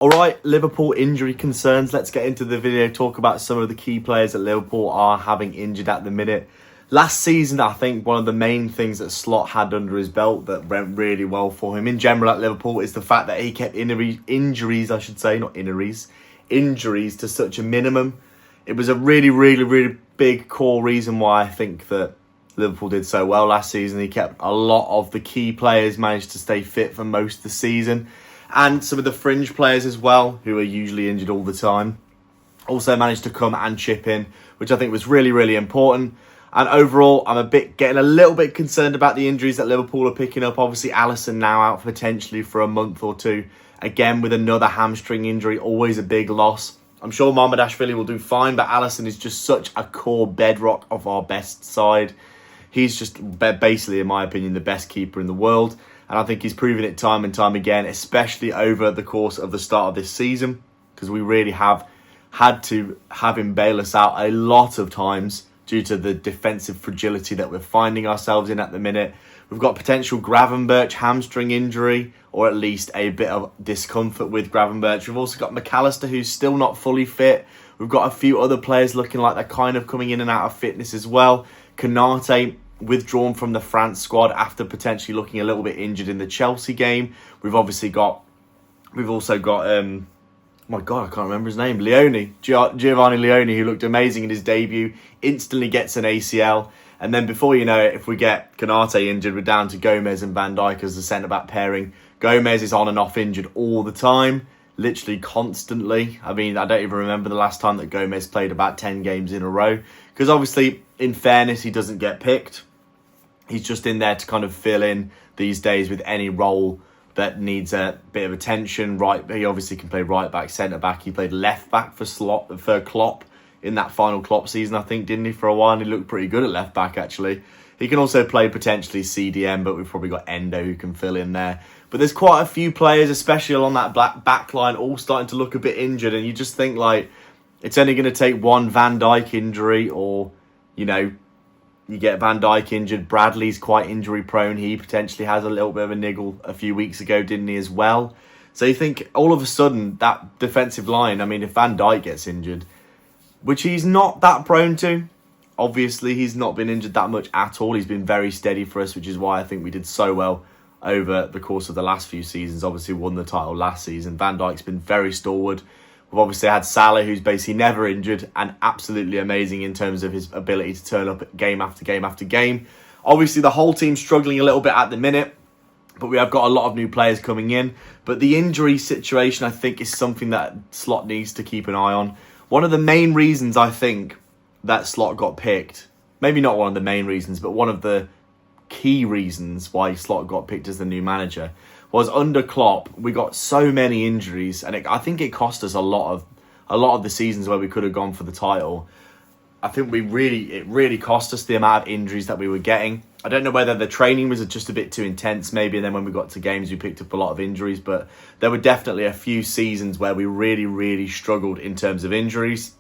Alright, Liverpool injury concerns. Let's get into the video, talk about some of the key players that Liverpool are having injured at the minute. Last season, I think one of the main things that Slot had under his belt that went really well for him in general at Liverpool is the fact that he kept injuries to such a minimum. It was a really big core reason why I think that Liverpool did so well last season. He kept a lot of the key players, managed to stay fit for most of the season. And some of the fringe players as well, who are usually injured all the time, also managed to come and chip in, which I think was really important. And overall, I'm getting a little bit concerned about the injuries that Liverpool are picking up. Obviously, Alisson now out potentially for a month or two. Again, with another hamstring injury, always a big loss. I'm sure Mamardashvili will do fine, but Alisson is just such a core bedrock of our best side. He's just basically, in my opinion, the best keeper in the world. And I think he's proven it time and time again, especially over the course of the start of this season, because we really have had to have him bail us out a lot of times due to the defensive fragility that we're finding ourselves in at the minute. We've got potential Gravenberch hamstring injury, or at least a bit of discomfort with Gravenberch. We've also got McAllister, who's still not fully fit. We've got a few other players looking like they're kind of coming in and out of fitness as well. Konaté withdrawn from the France squad after potentially looking a little bit injured in the Chelsea game. We've also got my God, I can't remember his name, Giovanni Leoni, who looked amazing in his debut, instantly gets an ACL. And then before you know it, if we get Konaté injured, we're down to Gomez and Van Dijk as the centre-back pairing. Gomez is on and off injured all the time, literally constantly. I mean, I don't even remember the last time that Gomez played about 10 games in a row. Because obviously, in fairness, he doesn't get picked. He's just in there to kind of fill in these days with any role that needs a bit of attention. Right, he obviously can play right back, centre back. He played left back for Klopp in that final Klopp season, I think, didn't he, for a while? And he looked pretty good at left back, actually. He can also play potentially CDM, but we've probably got Endo who can fill in there. But there's quite a few players, especially along that back line, all starting to look a bit injured. And you just think, like, it's only going to take one Van Dijk injury, or, you know, you get Van Dijk injured. Bradley's quite injury prone. He potentially has a little bit of a niggle a few weeks ago, didn't he, as well? So you think all of a sudden that defensive line, I mean, if Van Dijk gets injured, which he's not that prone to, obviously he's not been injured that much at all. He's been very steady for us, which is why I think we did so well over the course of the last few seasons. Obviously won the title last season. Van Dijk's been very stalwart. We've obviously had Salah, who's basically never injured and absolutely amazing in terms of his ability to turn up game after game after game. Obviously, the whole team's struggling a little bit at the minute, but we have got a lot of new players coming in. But the injury situation, I think, is something that Slot needs to keep an eye on. One of the main reasons I think that Slot got picked, maybe not one of the main reasons, but one of the key reasons why Slot got picked as the new manager, was under Klopp, we got so many injuries, and I think it cost us a lot of the seasons where we could have gone for the title. I think it really cost us the amount of injuries that we were getting. I don't know whether the training was just a bit too intense, maybe, and then when we got to games, we picked up a lot of injuries, but there were definitely a few seasons where we really struggled in terms of injuries,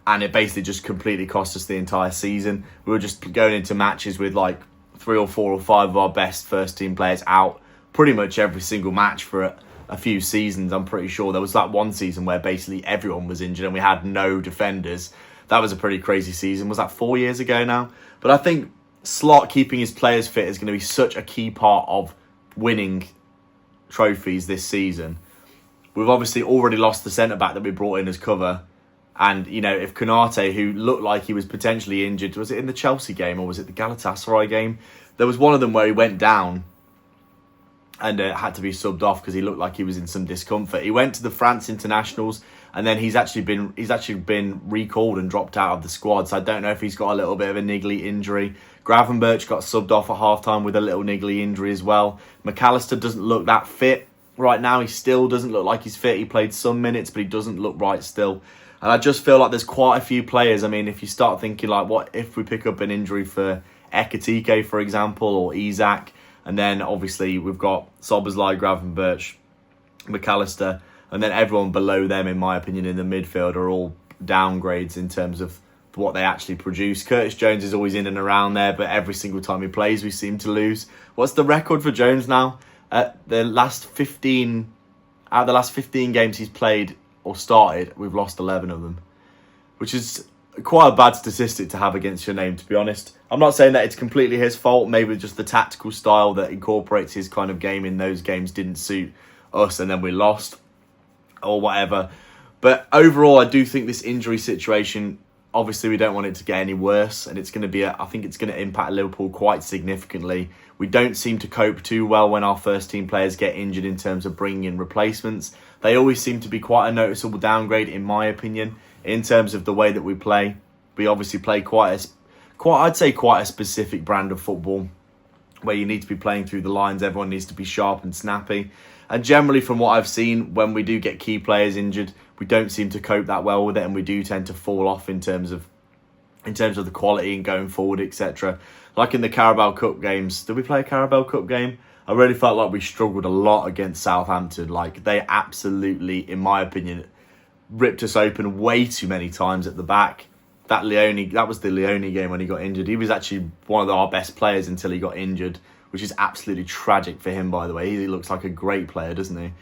and it basically just completely cost us the entire season. We were just going into matches with like 3 or 4 or 5 of our best first team players out pretty much every single match for a few seasons. I'm pretty sure there was that one season where basically everyone was injured and we had no defenders. That was a pretty crazy season. Was that 4 years ago now? But I think Slot keeping his players fit is going to be such a key part of winning trophies this season. We've obviously already lost the centre-back that we brought in as cover. And, you know, if Konaté, who looked like he was potentially injured, was it in the Chelsea game or was it the Galatasaray game? There was one of them where he went down and had to be subbed off because he looked like he was in some discomfort. He went to the France internationals, and then he's actually been recalled and dropped out of the squad. So I don't know if he's got a little bit of a niggly injury. Gravenberch got subbed off at halftime with a little niggly injury as well. McAllister doesn't look that fit right now. He still doesn't look like he's fit. He played some minutes, but he doesn't look right still. And I just feel like there's quite a few players. I mean, if you start thinking like, what if we pick up an injury for Ekitike, for example, or Isak? And then obviously we've got Szoboszlai, Gravenberch, McAllister, and then everyone below them, in my opinion, in the midfield are all downgrades in terms of what they actually produce. Curtis Jones is always in and around there, but every single time he plays, we seem to lose. What's the record for Jones now? The last 15 Out of the last 15 games he's played or started, we've lost 11 of them, which is quite a bad statistic to have against your name, to be honest. I'm not saying that it's completely his fault. Maybe just the tactical style that incorporates his kind of game in those games didn't suit us and then we lost or whatever. But overall, I do think this injury situation, obviously we don't want it to get any worse, and it's going to be, I think it's going to impact Liverpool quite significantly. We don't seem to cope too well when our first team players get injured in terms of bringing in replacements. They always seem to be quite a noticeable downgrade, in my opinion, in terms of the way that we play. We obviously play quite a specific brand of football where you need to be playing through the lines. Everyone needs to be sharp and snappy. And generally, from what I've seen, when we do get key players injured, we don't seem to cope that well with it, and we do tend to fall off in terms of the quality and going forward, etc. Like in the Carabao Cup games, did we play a Carabao Cup game? I really felt like we struggled a lot against Southampton. Like, they absolutely, in my opinion, ripped us open way too many times at the back. That was the Leoni game when he got injured. He was actually one of our best players until he got injured, which is absolutely tragic for him, by the way. He looks like a great player, doesn't he?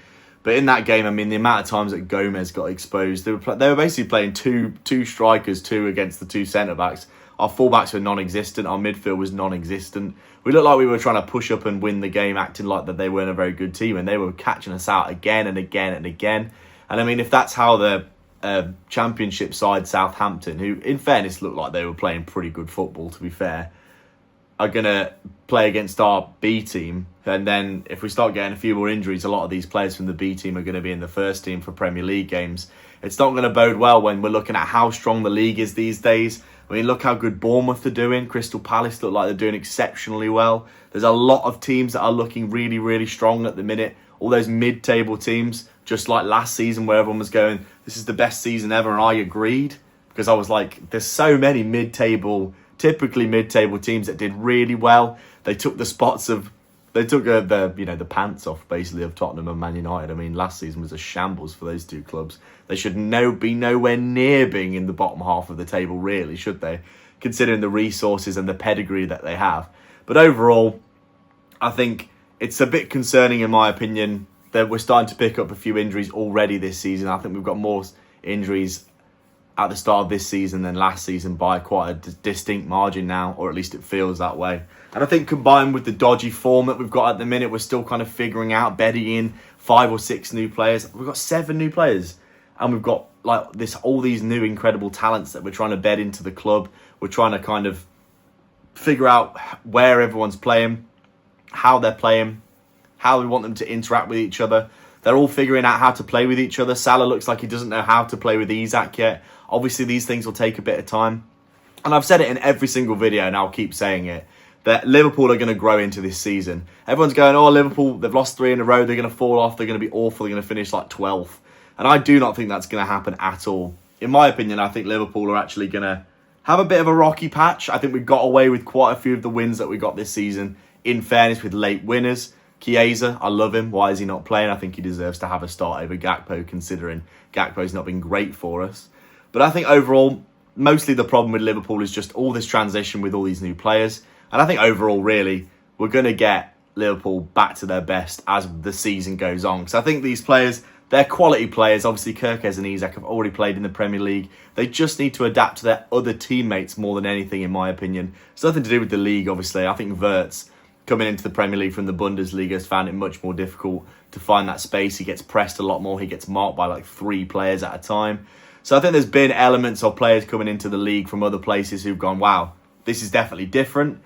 But in that game, I mean, the amount of times that Gomez got exposed, they were basically playing two strikers, two against the two centre-backs. Our full-backs were non-existent. Our midfield was non-existent. We looked like we were trying to push up and win the game, acting like that they weren't a very good team, and they were catching us out again and again and again. And I mean, if that's how the Championship side Southampton, who in fairness looked like they were playing pretty good football, to be fair, are going to play against our B team, and then if we start getting a few more injuries, a lot of these players from the B team are going to be in the first team for Premier League games. It's not going to bode well when we're looking at how strong the league is these days. I mean, look how good Bournemouth are doing. Crystal Palace look like they're doing exceptionally well. There's a lot of teams that are looking really, really strong at the minute. All those mid-table teams, just like last season where everyone was going, this is the best season ever, and I agreed, because I was like, there's so many typically mid-table teams that did really well. They took the pants off basically of Tottenham and Man United. I mean, last season was a shambles for those two clubs. They should be nowhere near being in the bottom half of the table, really, should they? Considering the resources and the pedigree that they have. But overall, I think it's a bit concerning, in my opinion, that we're starting to pick up a few injuries already this season. I think we've got more injuries at the start of this season than last season by quite a distinct margin now, or at least it feels that way. And I think combined with the dodgy form that we've got at the minute, we're still kind of figuring out, bedding in 5 or 6 new players. We've got 7 new players, and we've got like all these new incredible talents that we're trying to bed into the club. We're trying to kind of figure out where everyone's playing, how they're playing, how we want them to interact with each other. They're all figuring out how to play with each other. Salah looks like he doesn't know how to play with Isak yet. Obviously, these things will take a bit of time. And I've said it in every single video, and I'll keep saying it, that Liverpool are going to grow into this season. Everyone's going, oh, Liverpool, they've lost 3 in a row. They're going to fall off. They're going to be awful. They're going to finish like 12th. And I do not think that's going to happen at all. In my opinion, I think Liverpool are actually going to have a bit of a rocky patch. I think we got away with quite a few of the wins that we got this season, in fairness, with late winners. Chiesa, I love him. Why is he not playing? I think he deserves to have a start over Gakpo, considering Gakpo's not been great for us. But I think overall, mostly the problem with Liverpool is just all this transition with all these new players. And I think overall, really, we're going to get Liverpool back to their best as the season goes on. So I think these players, they're quality players. Obviously, Kirkes and Isak have already played in the Premier League. They just need to adapt to their other teammates more than anything, in my opinion. It's nothing to do with the league, obviously. I think Wirtz, coming into the Premier League from the Bundesliga, has found it much more difficult to find that space. He gets pressed a lot more. He gets marked by like 3 players at a time. So I think there's been elements of players coming into the league from other places who've gone, wow, this is definitely different.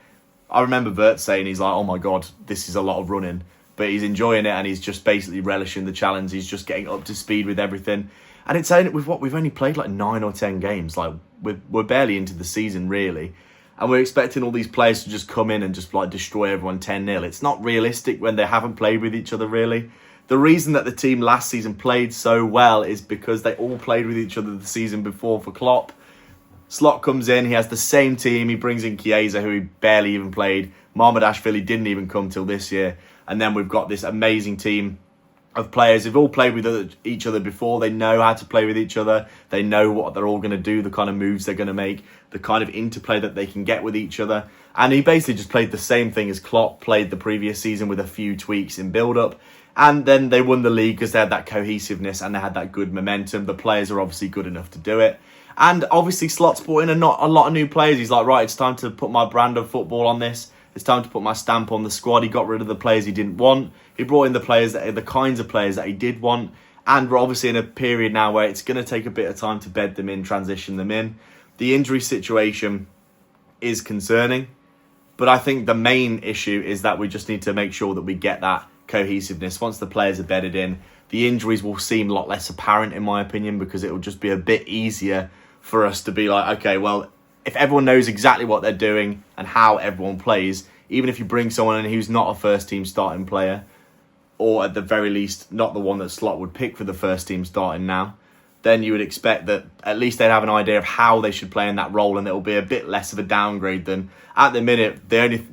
I remember Wirtz saying, he's like, oh my God, this is a lot of running. But he's enjoying it, and he's just basically relishing the challenge. He's just getting up to speed with everything. And it's saying with what we've only played like 9 or 10 games. Like we're barely into the season, really. And we're expecting all these players to just come in and just like destroy everyone 10-0. It's not realistic when they haven't played with each other, really. The reason that the team last season played so well is because they all played with each other the season before for Klopp. Slot comes in, he has the same team, he brings in Chiesa, who he barely even played. Marmadashvili didn't even come till this year. And then we've got this amazing team of players who've all played with each other before. They know how to play with each other. They know what they're all going to do, the kind of moves they're going to make, the kind of interplay that they can get with each other. And he basically just played the same thing as Klopp played the previous season with a few tweaks in build-up. And then they won the league because they had that cohesiveness and they had that good momentum. The players are obviously good enough to do it. And obviously Slot's brought in a lot of new players. He's like, right, it's time to put my brand of football on this. It's time to put my stamp on the squad. He got rid of the players he didn't want. He brought in the players the kinds of players that he did want. And we're obviously in a period now where it's going to take a bit of time to bed them in, transition them in. The injury situation is concerning. But I think the main issue is that we just need to make sure that we get that cohesiveness. Once the players are bedded in, the injuries will seem a lot less apparent, in my opinion, because it will just be a bit easier for us to be like, okay, well, if everyone knows exactly what they're doing and how everyone plays, even if you bring someone in who's not a first-team starting player, or at the very least not the one that Slot would pick for the first team starting now, then you would expect that at least they'd have an idea of how they should play in that role, and it'll be a bit less of a downgrade than at the minute.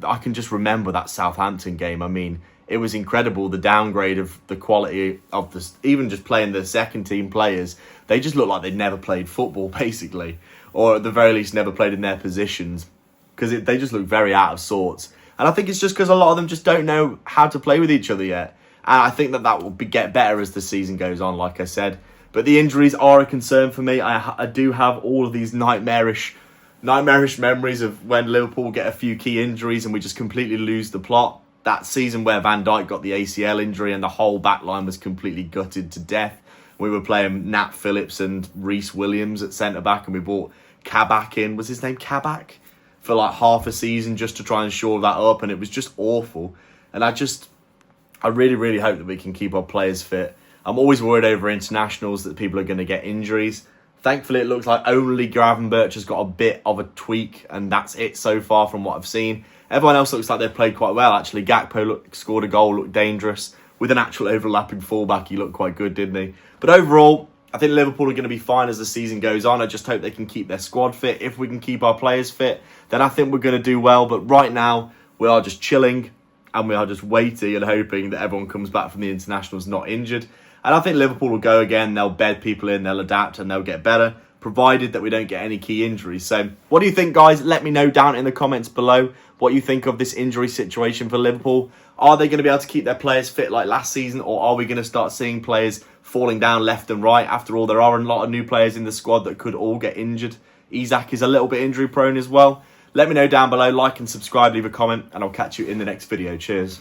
I can just remember that Southampton game. I mean, it was incredible, the downgrade of the quality of the, even just playing the second team players. They just looked like they'd never played football, basically, or at the very least never played in their positions, because they just look very out of sorts. And I think it's just because a lot of them just don't know how to play with each other yet. And I think that will get better as the season goes on, like I said. But the injuries are a concern for me. I do have all of these nightmarish memories of when Liverpool get a few key injuries and we just completely lose the plot. That season where Van Dijk got the ACL injury and the whole back line was completely gutted to death. We were playing Nat Phillips and Reece Williams at centre-back, and we brought Kabak in. Was his name Kabak? For like half a season just to try and shore that up, and it was just awful. And I really, really hope that we can keep our players fit. I'm always worried over internationals that people are going to get injuries. Thankfully, it looks like only Gravenberch has got a bit of a tweak, and that's it so far from what I've seen. Everyone else looks like they've played quite well, actually. Gakpo scored a goal, looked dangerous. With an actual overlapping fullback, he looked quite good, didn't he? But overall, I think Liverpool are going to be fine as the season goes on. I just hope they can keep their squad fit. If we can keep our players fit, then I think we're going to do well. But right now, we are just chilling, and we are just waiting and hoping that everyone comes back from the internationals not injured. And I think Liverpool will go again. They'll bed people in, they'll adapt, and they'll get better, provided that we don't get any key injuries. So what do you think, guys? Let me know down in the comments below what you think of this injury situation for Liverpool. Are they going to be able to keep their players fit like last season, or are we going to start seeing players falling down left and right? After all, there are a lot of new players in the squad that could all get injured. Isak is a little bit injury prone as well. Let me know down below, like and subscribe, leave a comment, and I'll catch you in the next video. Cheers.